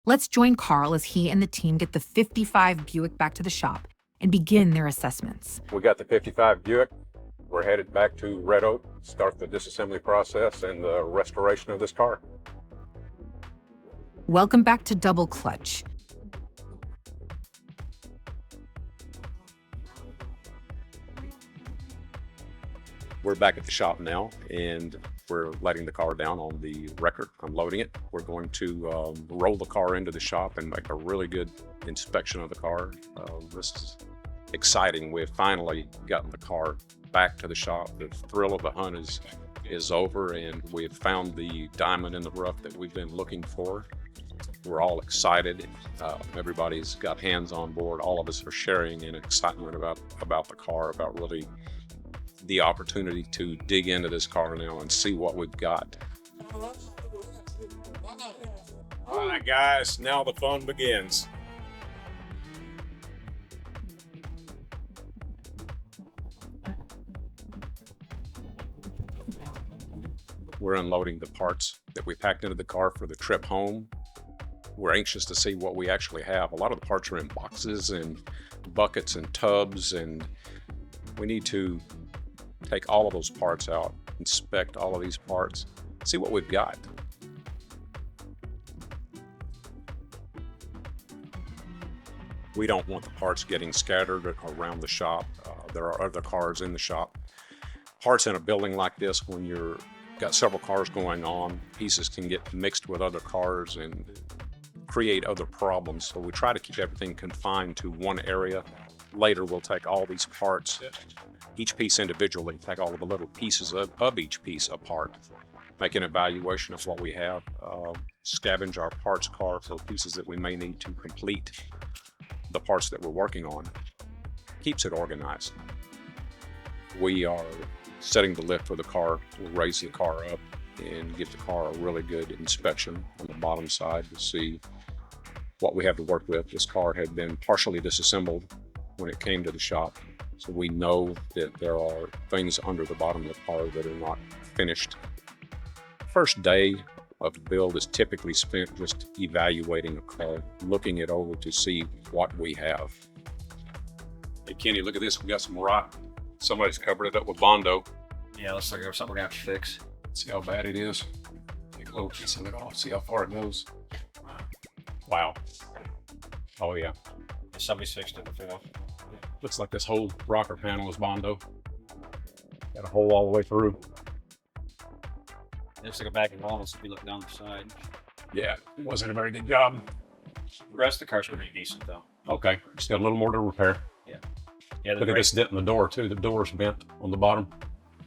Let's join Carl as he and the team get the 55 Buick back to the shop and begin their assessments. We got the 55 Buick. We're headed back to Red Oak, start the disassembly process and the restoration of this car. Welcome back to Double Clutch. We're back at the shop now, and we're letting the car down on the wrecker. I'm loading it. We're going to roll the car into the shop and make a really good inspection of the car. This is exciting. We've finally gotten the car back to the shop. The thrill of the hunt is over, and we've found the diamond in the rough that we've been looking for. We're all excited. Everybody's got hands on board. All of us are sharing in excitement about the car, about really the opportunity to dig into this car now and see what we've got. All right, guys, now the fun begins. We're unloading the parts that we packed into the car for the trip home. We're anxious to see what we actually have. A lot of the parts are in boxes and buckets and tubs, and we need to take all of those parts out, inspect all of these parts, see what we've got. We don't want the parts getting scattered around the shop. There are other cars in the shop. Parts in a building like this, when you've got several cars going on, pieces can get mixed with other cars and create other problems. So we try to keep everything confined to one area. Later, we'll take all these parts, each piece individually, take all of the little pieces of each piece apart, make an evaluation of what we have, scavenge our parts car for pieces that we may need to complete the parts that we're working on. Keeps it organized. We are setting the lift for the car. We'll raise the car up and give the car a really good inspection on the bottom side to see what we have to work with. This car had been partially disassembled when it came to the shop, so we know that there are things under the bottom of the car that are not finished. First day of the build is typically spent just evaluating a car, looking it over to see what we have. Hey Kenny, look at this. We got some rock. Somebody's covered it up with Bondo. Yeah, looks like there's something we're gonna have to fix. See how bad it is. Take a little piece of it off, see how far it goes. Wow. Oh yeah. Somebody's fixed it before. Looks like this whole rocker panel is Bondo. Got a hole all the way through. It looks like a bag of walnuts if you look down the side. Yeah, it wasn't a very good job. The rest of the car's pretty decent though. Okay, just got a little more to repair. Yeah, Look at this dent in the door too. The door's bent on the bottom.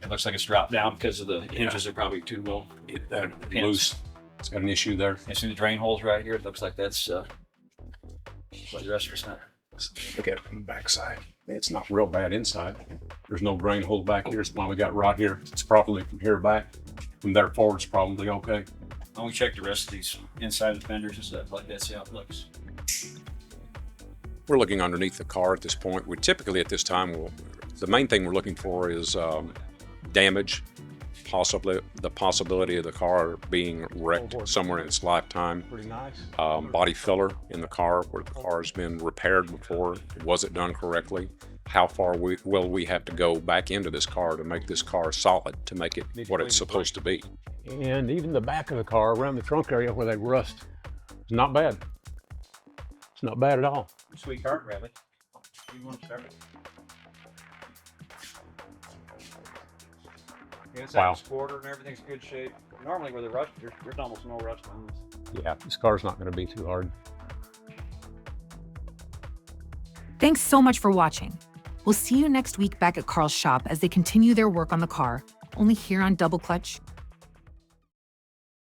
It looks like it's dropped down because of the hinges are probably too low. They're loose. It's got an issue there. You see the drain holes right here? It looks like that's what the rest of it's not. Look at it from the backside. It's not real bad inside. There's no drain hole back here. It's why we got right here. It's properly from here back. From there forward, it's probably okay. I'll check the rest of these inside the fenders and stuff like that, see how it looks. We're looking underneath the car at this point. We typically at this time, the main thing we're looking for is damage, possibly the possibility of the car being wrecked somewhere in its lifetime. Pretty nice. Body filler in the car where the car has been repaired before. Was it done correctly? How far will we have to go back into this car to make this car solid, to make it what it's supposed to be? And even the back of the car around the trunk area where they rust, it's not bad. It's not bad at all. Sweet car, Bradley. You want to start it? Yeah, it's Wow. quarter and everything's in good shape. Normally where the rust, there's almost no rust on this. Yeah, this car's not going to be too hard. Thanks so much for watching. We'll see you next week back at Carl's shop as they continue their work on the car, only here on Double Clutch.